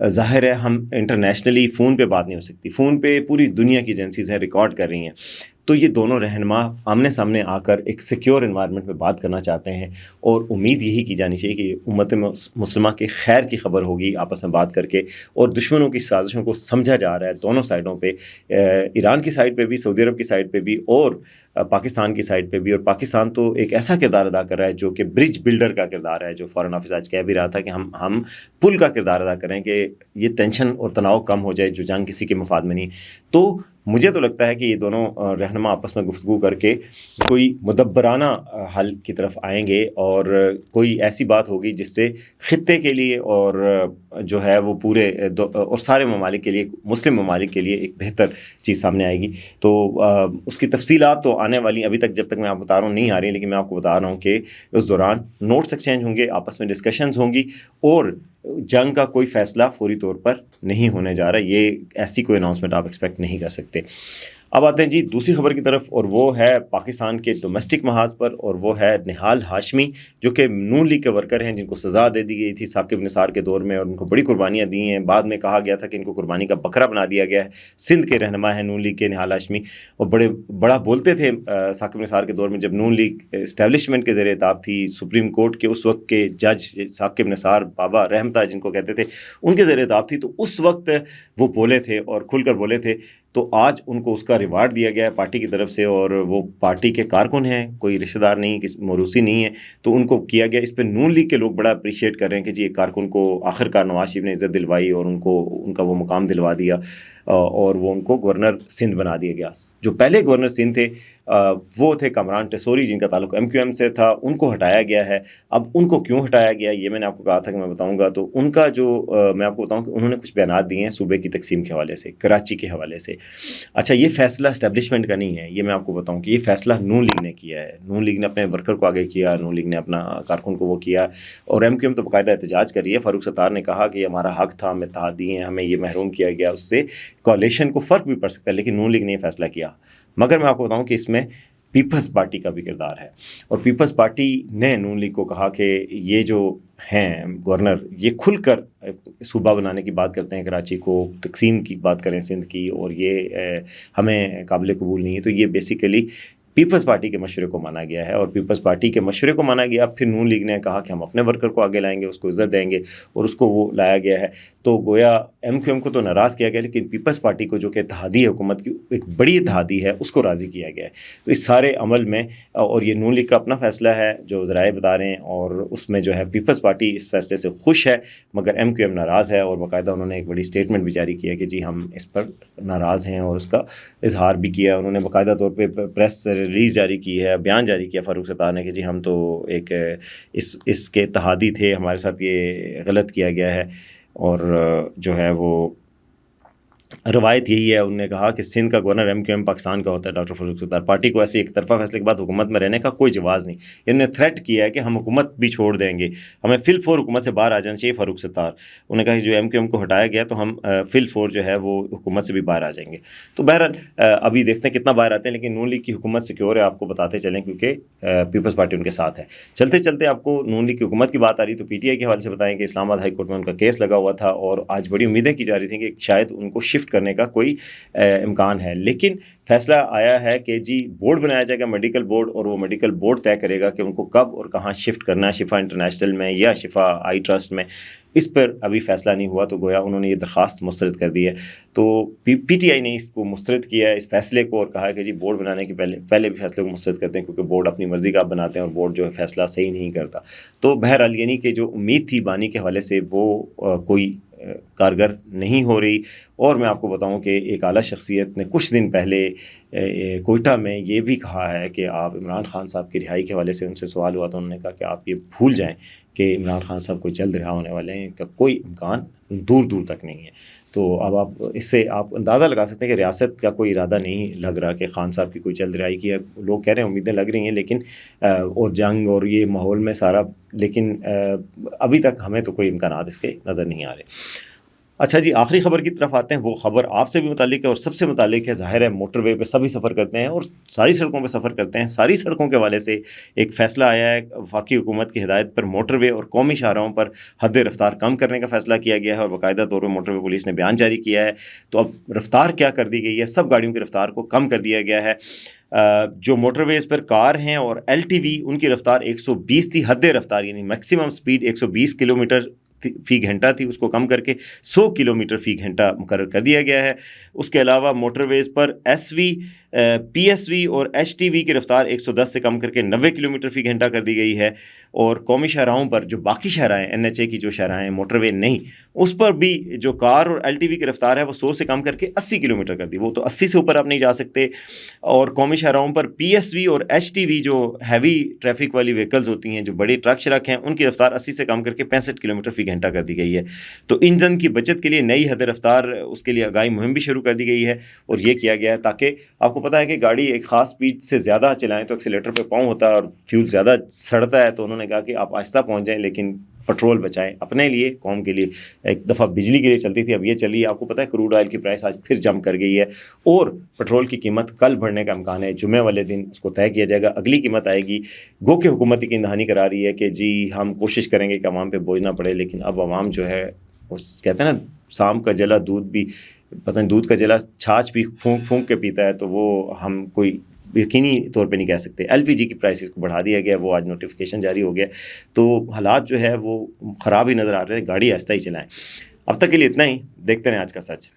ظاہر ہے ہم انٹرنیشنلی فون پہ بات نہیں ہو سکتی، فون پہ پوری دنیا کی ایجنسیز ہیں ریکارڈ کر رہی ہیں، تو یہ دونوں رہنما آمنے سامنے آ کر ایک سیکیور انوائرمنٹ میں بات کرنا چاہتے ہیں، اور امید یہی کی جانی چاہیے کہ امت مسلمہ کے خیر کی خبر ہوگی آپس میں بات کر کے، اور دشمنوں کی سازشوں کو سمجھا جا رہا ہے دونوں سائڈوں پہ، ایران کی سائڈ پہ بھی، سعودی عرب کی سائڈ پہ بھی، اور پاکستان کی سائڈ پہ بھی۔ اور پاکستان تو ایک ایسا کردار ادا کر رہا ہے جو کہ برج بلڈر کا کردار ہے، جو فارن آفس آج کہہ بھی رہا تھا کہ ہم پل کا کردار ادا کریں کہ یہ ٹینشن اور تناؤ کم ہو جائے جو جنگ کسی کے مفاد میں نہیں۔ تو مجھے تو لگتا ہے کہ یہ دونوں رہنما آپس میں گفتگو کر کے کوئی مدبرانہ حل کی طرف آئیں گے، اور کوئی ایسی بات ہوگی جس سے خطے کے لیے اور جو ہے وہ پورے اور سارے ممالک کے لیے، مسلم ممالک کے لیے ایک بہتر چیز سامنے آئے گی۔ تو اس کی تفصیلات تو آنے والی، ابھی تک جب تک میں آپ کو بتا رہا ہوں نہیں آ رہی، لیکن میں آپ کو بتا رہا ہوں کہ اس دوران نوٹس ایکسچینج ہوں گے، آپس میں ڈسکشنز ہوں گی، اور جنگ کا کوئی فیصلہ فوری طور پر نہیں ہونے جا رہا۔ یہ ایسی کوئی اناؤنسمنٹ آپ ایکسپیکٹ نہیں کر سکتے۔ اب آتے ہیں جی دوسری خبر کی طرف، اور وہ ہے پاکستان کے ڈومیسٹک محاذ پر، اور وہ ہے نہال ہاشمی، جو کہ نون لیگ کے ورکر ہیں جن کو سزا دے دی گئی تھی ثاقب نثار کے دور میں، اور ان کو بڑی قربانیاں دی ہیں، بعد میں کہا گیا تھا کہ ان کو قربانی کا بکرا بنا دیا گیا ہے۔ سندھ کے رہنما ہیں نون لیگ کے نہال ہاشمی، اور بڑا بولتے تھے ثاقب نثار کے دور میں، جب نون لیگ اسٹیبلشمنٹ کے زیر اطاعت تھی، سپریم کورٹ کے اس وقت کے جج ثاقب نثار بابا رحمتہ جن کو کہتے تھے، ان کے زیر اطاعت تھی، تو اس وقت وہ بولے تھے اور کھل کر بولے تھے۔ تو آج ان کو اس کا ریوارڈ دیا گیا ہے پارٹی کی طرف سے، اور وہ پارٹی کے کارکن ہیں، کوئی رشتہ دار نہیں، موروثی نہیں ہے، تو ان کو کیا گیا۔ اس پہ نون لیگ کے لوگ بڑا اپریشیٹ کر رہے ہیں کہ جی ایک کارکن کو آخر کار نواز شریف نے عزت دلوائی اور ان کا وہ مقام دلوا دیا، اور وہ ان کو گورنر سندھ بنا دیا گیا۔ جو پہلے گورنر سندھ تھے وہ تھے کامران ٹیسوری، جن کا تعلق ایم کیو ایم سے تھا، ان کو ہٹایا گیا ہے۔ اب ان کو کیوں ہٹایا گیا یہ میں نے آپ کو کہا تھا کہ میں بتاؤں گا، تو ان کا جو میں آپ کو بتاؤں کہ انہوں نے کچھ بیانات دیے ہیں صوبے کی تقسیم کے حوالے سے، کراچی کے حوالے سے۔ اچھا، یہ فیصلہ اسٹیبلشمنٹ کا نہیں ہے، یہ میں آپ کو بتاؤں کہ یہ فیصلہ نون لیگ نے کیا ہے۔ نون لیگ نے اپنے ورکر کو آگے کیا، نون لیگ نے اپنا کارکن کو وہ کیا، اور ایم کیو ایم تو باقاعدہ احتجاج کر رہی ہے۔ فاروق ستار نے کہا کہ یہ ہمارا حق تھا، ہم اتحادی ہیں، ہمیں یہ محروم کیا گیا، اس سے کوalition کو فرق بھی پڑ سکتا ہے، لیکن نون لیگ نے یہ فیصلہ کیا۔ مگر میں آپ کو بتاؤں کہ اس میں پیپلز پارٹی کا بھی کردار ہے، اور پیپلز پارٹی نے نون لیگ کو کہا کہ یہ جو ہیں گورنر، یہ کھل کر صوبہ بنانے کی بات کرتے ہیں، کراچی کو تقسیم کی بات کریں سندھ کی، اور یہ ہمیں قابل قبول نہیں ہے۔ تو یہ بیسیکلی پیپلز پارٹی کے مشورے کو مانا گیا ہے، اور پیپلز پارٹی کے مشورے کو مانا گیا، پھر نون لیگ نے کہا کہ ہم اپنے ورکر کو آگے لائیں گے، اس کو عزت دیں گے، اور اس کو وہ لایا گیا ہے۔ تو گویا ایم کیو ایم کو تو ناراض کیا گیا، لیکن پیپلز پارٹی کو جو کہ اتحادی حکومت کی ایک بڑی اتحادی ہے، اس کو راضی کیا گیا ہے۔ تو اس سارے عمل میں، اور یہ نون لیگ کا اپنا فیصلہ ہے جو ذرائع بتا رہے ہیں، اور اس میں جو ہے پیپلز پارٹی اس فیصلے سے خوش ہے، مگر ایم کیو ایم ناراض ہے، اور باقاعدہ انہوں نے ایک بڑی اسٹیٹمنٹ بھی جاری کی ہے کہ جی ہم اس پر ناراض ہیں، اور اس کا اظہار بھی کیا۔ انہوں نے باقاعدہ طور پہ پریس ریلیز جاری کی ہے، بیان جاری کیا فاروق ستار نے کہ جی ہم تو ایک اس کے اتحادی تھے، ہمارے ساتھ یہ غلط کیا گیا ہے، اور جو ہے وہ روایت یہی ہے۔ انہوں نے کہا کہ سندھ کا گورنر ایم کیو ایم پاکستان کا ہوتا ہے، ڈاکٹر فاروق ستار۔ پارٹی کو ایسے ایک طرفہ فیصلے کے بعد حکومت میں رہنے کا کوئی جواز نہیں۔ انہوں نے تھریٹ کیا ہے کہ ہم حکومت بھی چھوڑ دیں گے، ہمیں فل فور حکومت سے باہر آ جانا چاہیے فاروق ستار۔ انہوں نے کہا کہ جو ایم کیو ایم کو ہٹایا گیا تو ہم فل فور جو ہے وہ حکومت سے بھی باہر آ جائیں گے۔ تو بہرحال ابھی دیکھتے ہیں کتنا باہر آتے ہیں، لیکن نون لیگ کی حکومت سیکیور ہے، آپ کو بتاتے چلیں، کیونکہ پیپلز پارٹی ان کے ساتھ ہے۔ چلتے چلتے آپ کو نون لیگ کی حکومت کی بات آ رہی تو پی ٹی آئی کے حوالے سے بتائیں کہ اسلام آباد ہائی کورٹ میں ان کا کیس لگا ہوا تھا، اور آج بڑی امیدیں کی جا رہی تھیں کہ شاید ان کو شفٹ کرنے کا کوئی امکان ہے، لیکن فیصلہ آیا ہے کہ جی بورڈ بنایا جائے گا، میڈیکل بورڈ، اور وہ میڈیکل بورڈ طے کرے گا کہ ان کو کب اور کہاں شفٹ کرنا ہے، شفا انٹرنیشنل میں یا شفا آئی ٹرسٹ میں۔ اس پر ابھی فیصلہ نہیں ہوا، تو گویا انہوں نے یہ درخواست مسترد کر دی ہے۔ تو پی ٹی آئی نے اس کو مسترد کیا ہے، اس فیصلے کو، اور کہا ہے کہ جی بورڈ بنانے کے پہلے بھی فیصلے کو مسترد کرتے ہیں، کیونکہ بورڈ اپنی مرضی کا بناتے ہیں، اور بورڈ جو ہے فیصلہ صحیح نہیں کرتا۔ تو بہرحال یعنی کہ جو امید تھی بانی کے حوالے سے وہ کوئی کارگر نہیں ہو رہی۔ اور میں آپ کو بتاؤں کہ ایک اعلیٰ شخصیت نے کچھ دن پہلے کوئٹہ میں یہ بھی کہا ہے کہ آپ عمران خان صاحب کی رہائی کے حوالے سے ان سے سوال ہوا تو انہوں نے کہا کہ آپ یہ بھول جائیں کہ عمران خان صاحب کو جلد رہا ہونے والے ہیں، کا کوئی امکان دور دور تک نہیں ہے۔ تو اب آپ اس سے آپ اندازہ لگا سکتے ہیں کہ ریاست کا کوئی ارادہ نہیں لگ رہا کہ خان صاحب کی کوئی جلد رہائی کی ہے۔ لوگ کہہ رہے ہیں امیدیں لگ رہی ہیں، لیکن اور جنگ اور یہ ماحول میں سارا، لیکن ابھی تک ہمیں تو کوئی امکانات اس کے نظر نہیں آ رہے۔ اچھا جی، آخری خبر کی طرف آتے ہیں. وہ خبر آپ سے بھی متعلق ہے اور سب سے متعلق ہے. ظاہر ہے موٹر وے پہ سبھی سفر کرتے ہیں اور ساری سڑکوں پہ سفر کرتے ہیں. ساری سڑکوں کے حوالے سے ایک فیصلہ آیا ہے وفاقی حکومت کی ہدایت پر. موٹر وے اور قومی شاہراہوں پر حد رفتار کم کرنے کا فیصلہ کیا گیا ہے اور باقاعدہ طور پر موٹر وے پولیس نے بیان جاری کیا ہے. تو اب رفتار کیا کر دی گئی ہے؟ سب گاڑیوں کی رفتار کو کم کر دیا گیا ہے. جو موٹر ویز پر کار ہیں اور ایل ٹی وی، ان کی رفتار 120 تھی. حد رفتار یعنی میکسیمم سپیڈ 120 کلومیٹر فی گھنٹہ تھی، اس کو کم کر کے 100 کلومیٹر فی گھنٹہ مقرر کر دیا گیا ہے. اس کے علاوہ موٹر ویز پر ایس وی، پی ایس وی اور ایچ ٹی وی کی رفتار 110 سے کم کر کے 90 کلومیٹر فی گھنٹہ کر دی گئی ہے. اور قومی شاہراہوں پر جو باقی شاہراہیں این ایچ اے کی جو شاہراہیں موٹر وے نہیں، اس پر بھی جو کار اور ایل ٹی وی کی رفتار ہے وہ 100 سے کم کر کے 80 کلومیٹر کر دی. وہ تو 80 سے اوپر آپ نہیں جا سکتے. اور قومی شاہراہوں پر پی ایس وی اور ایچ ٹی وی جو ہیوی ٹریفک والی وہیکلز ہوتی ہیں، جو بڑی ٹرک شرک ہیں، ان کی رفتار 80 سے کم کر کے 65 کلومیٹر فی گھنٹہ کر دی گئی ہے. تو ایندھن کی بچت کے لیے نئی حد رفتار، اس کے لیے آگاہی مہم بھی شروع کر دی گئی ہے. اور یہ کیا گیا ہے تاکہ آپ کو پتہ ہے کہ گاڑی ایک خاص سپیڈ سے زیادہ چلائیں تو ایکسیلیٹر پہ پاؤں ہوتا ہے اور فیول زیادہ سڑتا ہے. تو انہوں نے کہا کہ آپ آہستہ پہنچ جائیں لیکن پٹرول بچائیں اپنے لیے، قوم کے لیے. ایک دفعہ بجلی کے لیے چلتی تھی، اب یہ چلی ہے. آپ کو پتہ ہے کروڈ آئل کی پرائس آج پھر جمپ کر گئی ہے اور پٹرول کی قیمت کل بڑھنے کا امکان ہے. جمعے والے دن اس کو طے کیا جائے گا، اگلی قیمت آئے گی. گو کہ حکومت کی دہانی کرا رہی ہے کہ جی ہم کوشش کریں گے کہ عوام پہ بوجھ نہ پڑے، لیکن اب عوام جو ہے کہتے ہیں نا سام کا جلا دودھ بھی، پتہ نہیں دودھ کا جلا چھاچھ بھی پھونک پھونک کے پیتا ہے. تو وہ ہم کوئی یقینی طور پہ نہیں کہہ سکتے. ایل پی جی کی پرائسز کو بڑھا دیا گیا، وہ آج نوٹیفیکیشن جاری ہو گیا. تو حالات جو ہے وہ خراب ہی نظر آ رہے ہیں. گاڑی آہستہ ہی چلائیں. اب تک کے لیے اتنا ہی. دیکھتے رہیں آج کا سچ.